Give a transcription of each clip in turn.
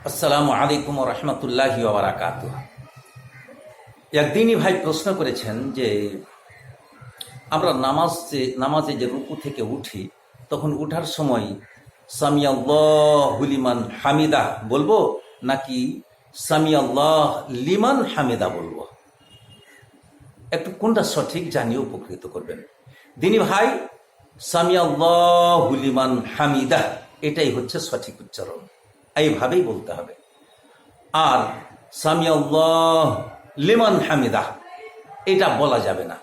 আসসালামু আলাইকুম রহমতুল্লাহি ওয়া বারাকাতুহু। একদিনই ভাই প্রশ্ন করেছেন যে আমরা নামাজে যে রুকু থেকে উঠি, তখন উঠার সময় সামিয়াল্লাহু লিমান হামিদা বলবো নাকি সামিয়াল্লাহ লিমান হামিদা বলবো? একটু কোনটা সঠিক জানিয়ে উপকৃত করবেন। দিনী ভাই, সামিয়াল্লাহু লিমান হামিদা এটাই হচ্ছে সঠিক উচ্চারণ, এইভাবেই বলতে হবে। আর সামিয়াল্লাহ লিমান হামিদা এটা বলা যাবে না,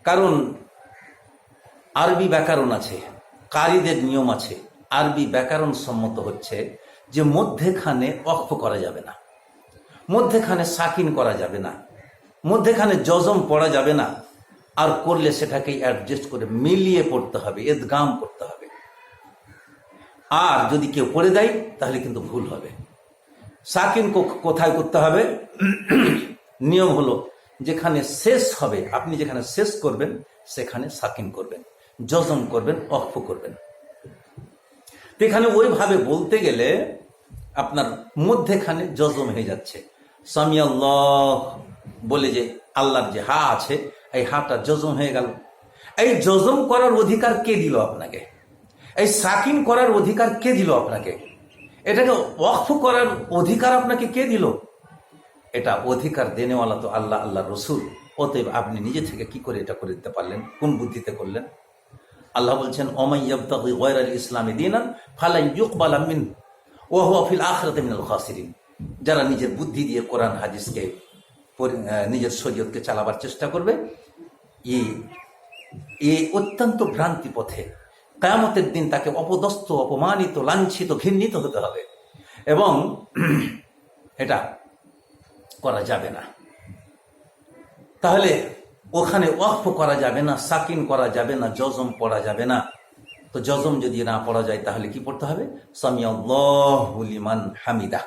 কারণ আরবি ব্যাকরণ আছে, কারীদের নিয়ম আছে। আরবি ব্যাকরণ সম্মত হচ্ছে যে মধ্যেখানে ওয়াকফ করা যাবে না, মধ্যেখানে সাকিন করা যাবে না, মধ্যেখানে জজম পড়া যাবে না, আর করলে সেটাকে অ্যাডজাস্ট করে মিলিয়ে পড়তে হবে, ইদগাম করতে হবে। আর যদি কেউ পড়ে দেয় তাহলে কিন্তু ভুল হবে। সাকিন কোথায় করতে হবে? নিয়ম হলো যেখানে শেষ হবে, আপনি যেখানে শেষ করবেন সেখানে সাকিন করবেন, জজম করবেন, ওয়াকফ করবেন। তো এখানে ওইভাবে বলতে গেলে আপনার মধ্যেখানে জজম হয়ে যাচ্ছে। সামিয়াল্লাহ বলে যে আল্লাহর যে হা আছে, এই হাটা জজম হয়ে গেল। এই জজম করার অধিকার কে দিল আপনাকে? এই সাকিন করার অধিকার কে দিল আপনাকে? এটাকে ওয়াকফ করার অধিকার আপনাকে কে দিল? এটা অধিকার দেনেওয়ালা তো আল্লাহ, আল্লাহ রসুল। অতএব আপনি নিজে থেকে কি করে এটা করে দিতে পারলেন? কোন বুদ্ধিতে করলেন? আল্লাহ বলছেন, ওমাই ইয়াবতাগি গায়রাল ইসলামি দীনান ফালা ইউকবালা মিনহু ওয়া হুয়া ফিল আখিরাতি মিনাল খাসিরিন। যারা নিজের বুদ্ধি দিয়ে কোরআন হাদিসকে, নিজের শরীয়তকে চালাবার চেষ্টা করবে, এই অত্যন্ত ভ্রান্তি পথে কিয়ামতের দিন তাকে অপদস্থ, অপমানিত, লাঞ্ছিত, ঘৃণিত হতে হবে। এবং এটা করা যাবে না। তাহলে ওখানে ওয়াকফ করা যাবে না, সাকিন করা যাবে না, জজম পড়া যাবে না। তো জজম যদি না পড়া যায় তাহলে কি পড়তে হবে? সামিয়াল্লাহু লিমান হামিদা।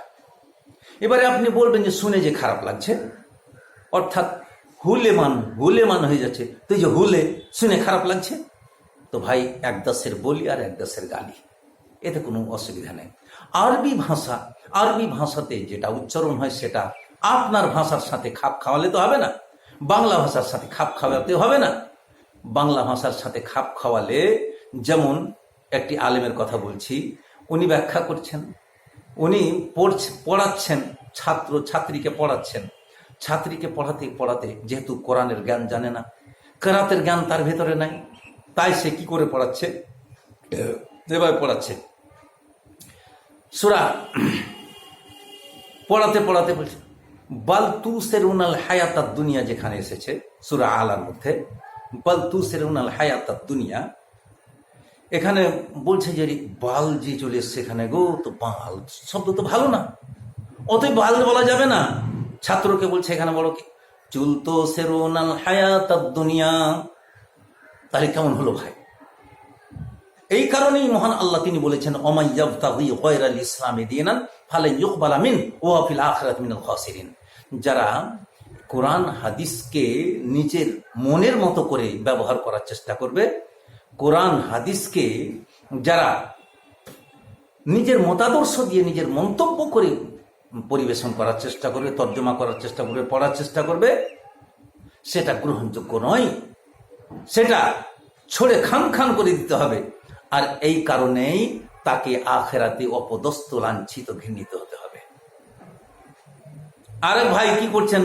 এবারে আপনি বলবেন যে শুনে যে খারাপ লাগছে, অর্থাৎ হুলেমান হয়ে যাচ্ছে। তো এই যে হুলে শুনে খারাপ লাগছে, তো ভাই এক দাসের বলি আর এক দাসের গালি, এতে কোনো অসুবিধা নেই। আরবি ভাষাতে যেটা উচ্চারণ হয় সেটা আপনার ভাষার সাথে খাপ খাওয়ালে তো হবে না, বাংলা ভাষার সাথে খাপ খাওয়াতে হবে না। বাংলা ভাষার সাথে খাপ খাওয়ালে, যেমন একটি আলেমের কথা বলছি, উনি ব্যাখ্যা করছেন, উনি পড়াচ্ছেন, ছাত্রীকে পড়াচ্ছেন। ছাত্রীকে পড়াতে পড়াতে যেহেতু কোরআনের জ্ঞান জানে না, কেরাতের জ্ঞান তার ভেতরে নাই, তাই সে কি করে পড়াচ্ছে? এভাবে পড়াচ্ছে। সূরা পড়াতে পড়াতে বলছে বাল তুসিরুনাল হায়াতাদ দুনিয়া, যেখানে এসেছে সূরা আলার মধ্যে, বাল তুসিরুনাল হায়াতাদ দুনিয়া, এখানে বলছে যে বাল যে চলে এসছে এখানে, গো তো বাল শব্দ তো ভালো না, অতএব বাল বলা যাবে না। ছাত্রকে বলছে এখানে বড় কি চুল তো সেরুনাল হায়াতাদ দুনিয়া, তাহলে কেমন হলো ভাই? এই কারণেই মহান আল্লাহ তিনি বলেছেন, ওমাই ইয়াবতাগি গায়রাল ইসলামি দীনান ফালা ইউকবালা মিনহু ওয়া হুয়া ফিল আখিরাতি মিনাল খাসিরিন। যারা কোরআন হাদিসকে নিজের মনের মতো করে ব্যবহার করার চেষ্টা করবে, কোরআন হাদিসকে যারা নিজের মতাদর্শ দিয়ে, নিজের মন্তব্য করে পরিবেশন করার চেষ্টা করবে, তর্জমা করার চেষ্টা করবে, পড়ার চেষ্টা করবে, সেটা গ্রহণযোগ্য নয়, সেটা ছড়ে খান করে দিতে হবে। আর এই কারণেই তাকে আখেরাতে অপদস্থ, লাঞ্ছিত, ঘৃণিত হতে হবে। আরে ভাই কি করছেন?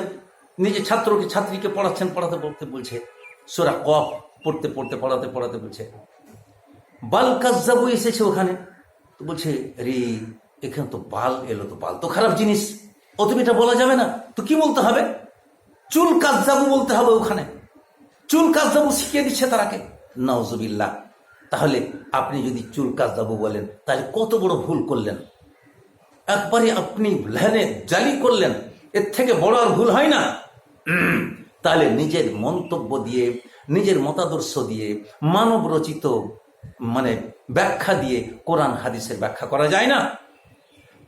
নিজে ছাত্রীকে পড়াচ্ছেন, পড়াতে পড়তে বলছে সূরা কফ পড়াতে বলছে বাল কাজ্জাবু এসেছে ওখানে, তো বলছে রে এখানে তো বাল এলো, তো বাল তো খারাপ জিনিস, অতএব এটা বলা যাবে না। তো কি বলতে হবে? চুল কাজ্জাবু বলতে হবে। ওখানে চুল কাজ্জাবু শিখিয়ে দিচ্ছে তারাকে, নাউজুবিল্লাহ। তাহলে আপনি যদি চুল কাজ্জাবু বলেন তাহলে কত বড় ভুল করলেন, একবারে আপনি ল্যানে জালি করলেন, এর থেকে বড় আর ভুল হয় না। তাহলে নিজের মন্তব্য দিয়ে, নিজের মতাদর্শ দিয়ে, মানব রচিত ব্যাখ্যা দিয়ে কোরআন হাদিসের ব্যাখ্যা করা যায় না।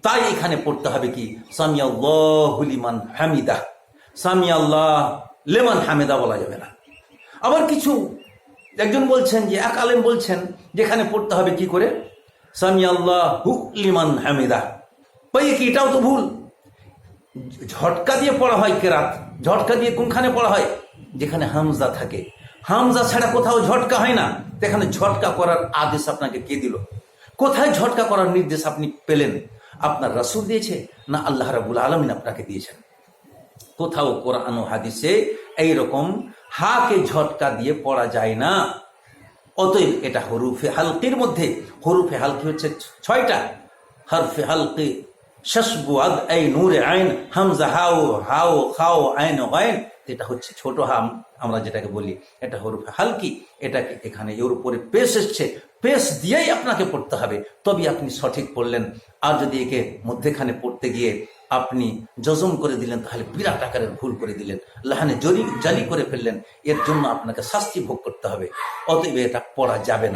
তাই এখানে পড়তে হবে কি সামিয়াল্লাহু লিমান হামিদা, সামিয়াল্লাহ লিমান হামিদা বলা যাবে না। আবার একজন বলছেন যে, এক আলেম বলছেন যেখানে পড়তে হবে কি করে সামিয়াল্লাহু লিমান হামিদা, ওই কি এটাও তো ভুল। ঝটকা দিয়ে পড়া হয় কেরাত, ঝটকা দিয়ে কোনখানে পড়া হয়? যেখানে হামজা থাকে। হামজা ছাড়া কোথাও ঝটকা হয় না। এখানে ঝটকা করার আদেশ আপনাকে কে দিল? কোথায় ঝটকা করার নির্দেশ আপনি পেলেন? আপনার রাসূল দিয়েছে না আল্লাহ রাব্বুল আলামিন আপনাকে দিয়েছেন? কোথাও কোরআন ও হাদিসে এইরকম হাকে ঝটকা দিয়ে পড়া যায় না। অতএব এটা হরুফে হালকির মধ্যে, হরুফে হালকি হচ্ছে 6টা। হরফে হালকি শসবু আদ এই নূরে আইন হামজা হাও হাও খাও আইন গাইন, এটা হচ্ছে ছোট হাম আমরা যেটাকে বলি, এটা হরুফে হালকি। এটাকে এখানে এর উপরে পেশ এসছে, পেশ দিয়েই আপনাকে পড়তে হবে, তবে আপনি সঠিক পড়লেন। আর যদি একে মধ্যেখানে পড়তে গিয়ে আপনি জজম করে দিলেন তাহলে বিরাট আকারের ভুল করে দিলেন, লাহানে জালি করে ফেললেন, এর জন্য আপনাকে শাস্তি ভোগ করতে হবে। অতএব এটা পড়া যাবে না।